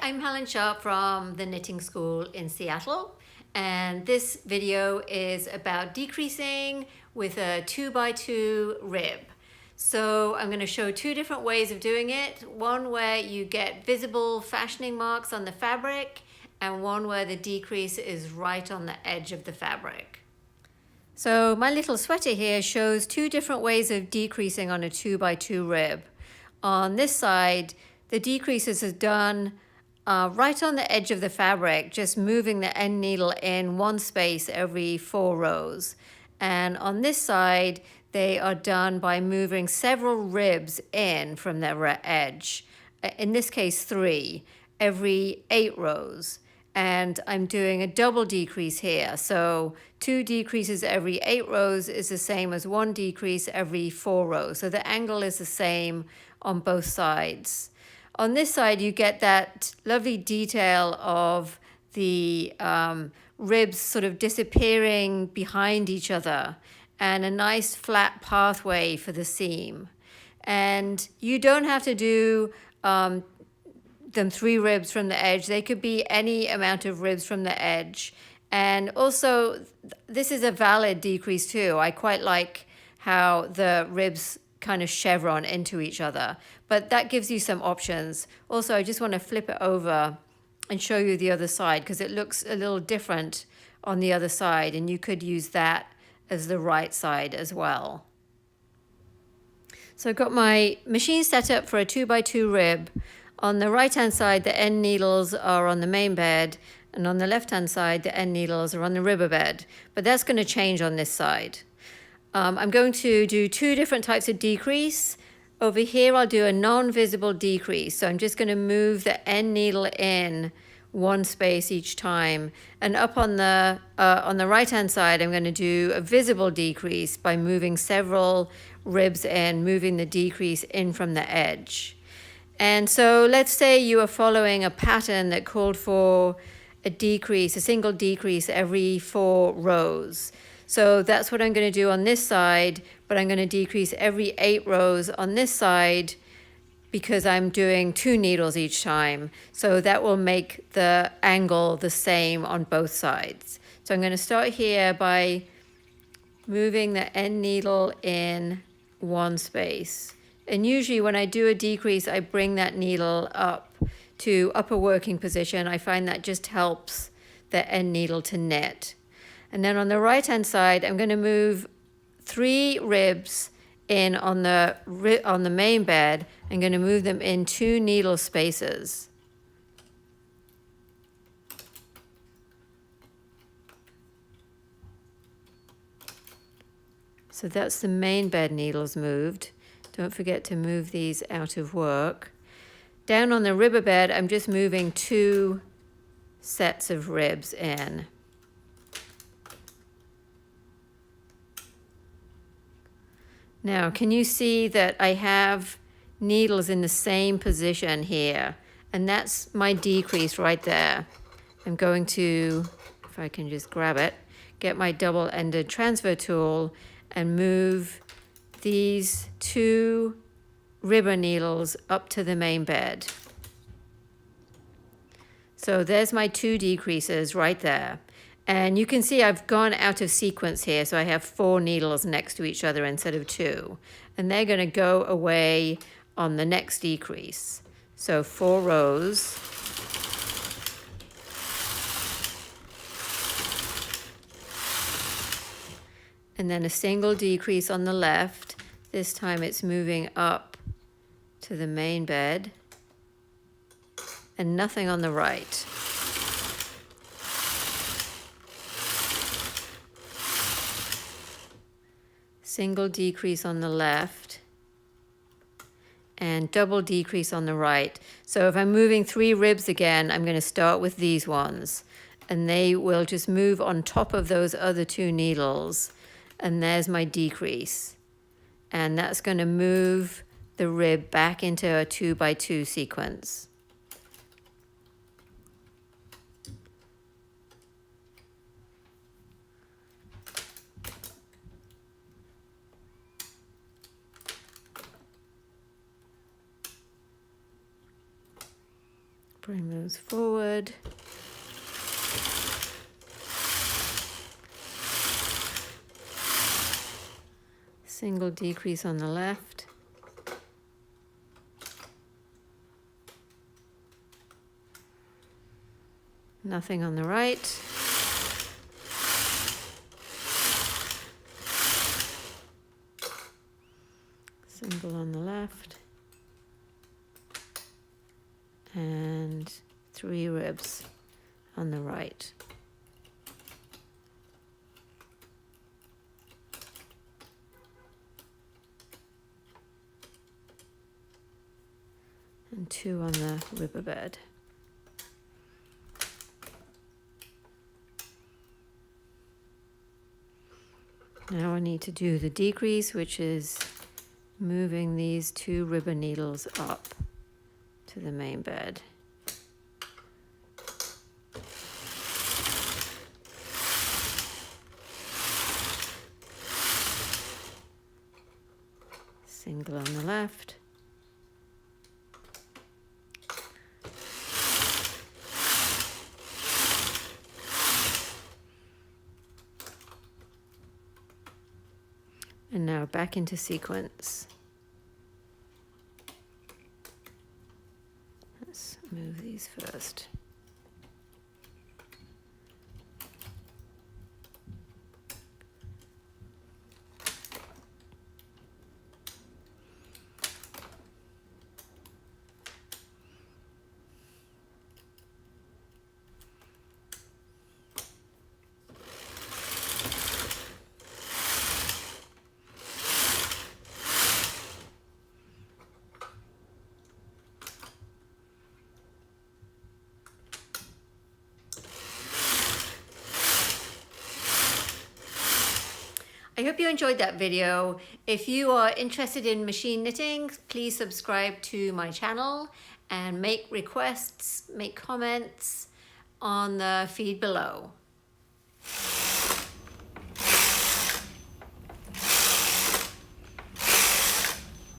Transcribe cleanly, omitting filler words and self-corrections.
I'm Helen Sharp from the Knitting School in Seattle, and this video is about decreasing with a 2x2 rib. So I'm going to show two different ways of doing it. One where you get visible fashioning marks on the fabric, and one where the decrease is right on the edge of the fabric. So my little sweater here shows two different ways of decreasing on a 2x2 rib. On this side, the decreases are done right on the edge of the fabric, just moving the end needle in one space every 4 rows. And on this side, they are done by moving several ribs in from their edge. In this case, 3, every 8 rows. And I'm doing a double decrease here. So 2 decreases every 8 rows is the same as 1 decrease every 4 rows. So the angle is the same on both sides. On this side, you get that lovely detail of the ribs sort of disappearing behind each other and a nice flat pathway for the seam. And you don't have to do them 3 ribs from the edge. They could be any amount of ribs from the edge. And also, this is a valid decrease too. I quite like how the ribs kind of chevron into each other, but that gives you some options. Also, I just want to flip it over and show you the other side because it looks a little different on the other side, and you could use that as the right side as well. So I've got my machine set up for a 2x2 rib. On the right hand side, the end needles are on the main bed, and on the left hand side, the end needles are on the ribber bed, but that's going to change on this side. I'm going to do 2 different types of decrease. Over here, I'll do a non-visible decrease. So I'm just going to move the end needle in 1 space each time. And up on the right-hand side, I'm going to do a visible decrease by moving several ribs in, moving the decrease in from the edge. And so let's say you are following a pattern that called for a decrease, a single decrease every 4 rows. So that's what I'm going to do on this side, but I'm going to decrease every 8 rows on this side because I'm doing 2 needles each time. So that will make the angle the same on both sides. So I'm going to start here by moving the end needle in 1 space. And usually when I do a decrease, I bring that needle up to upper working position. I find that just helps the end needle to knit. And then on the right-hand side, I'm going to move 3 ribs in on the main bed. I'm going to move them in 2 needle spaces. So that's the main bed needles moved. Don't forget to move these out of work. Down on the ribber bed, I'm just moving 2 sets of ribs in. Now, can you see that I have needles in the same position here? And that's my decrease right there. I'm going to, if I can just grab it, get my double-ended transfer tool and move these 2 ribber needles up to the main bed. So there's my 2 decreases right there. And you can see I've gone out of sequence here, so I have 4 needles next to each other instead of 2. And they're going to go away on the next decrease. So 4 rows. And then a single decrease on the left. This time it's moving up to the main bed. And nothing on the right. Single decrease on the left and double decrease on the right. So if I'm moving 3 ribs again, I'm going to start with these ones, and they will just move on top of those other 2 needles, and there's my decrease. And that's going to move the rib back into a 2x2 sequence. Bring those forward. Single decrease on the left. Nothing on the right. Single on the left. And 3 ribs on the right. And 2 on the riverbed. Now I need to do the decrease, which is moving these 2 ribbon needles up to the main bed. Single on the left. And now back into sequence. Let's move these first. I hope you enjoyed that video. If you are interested in machine knitting, please subscribe to my channel and make requests, make comments on the feed below.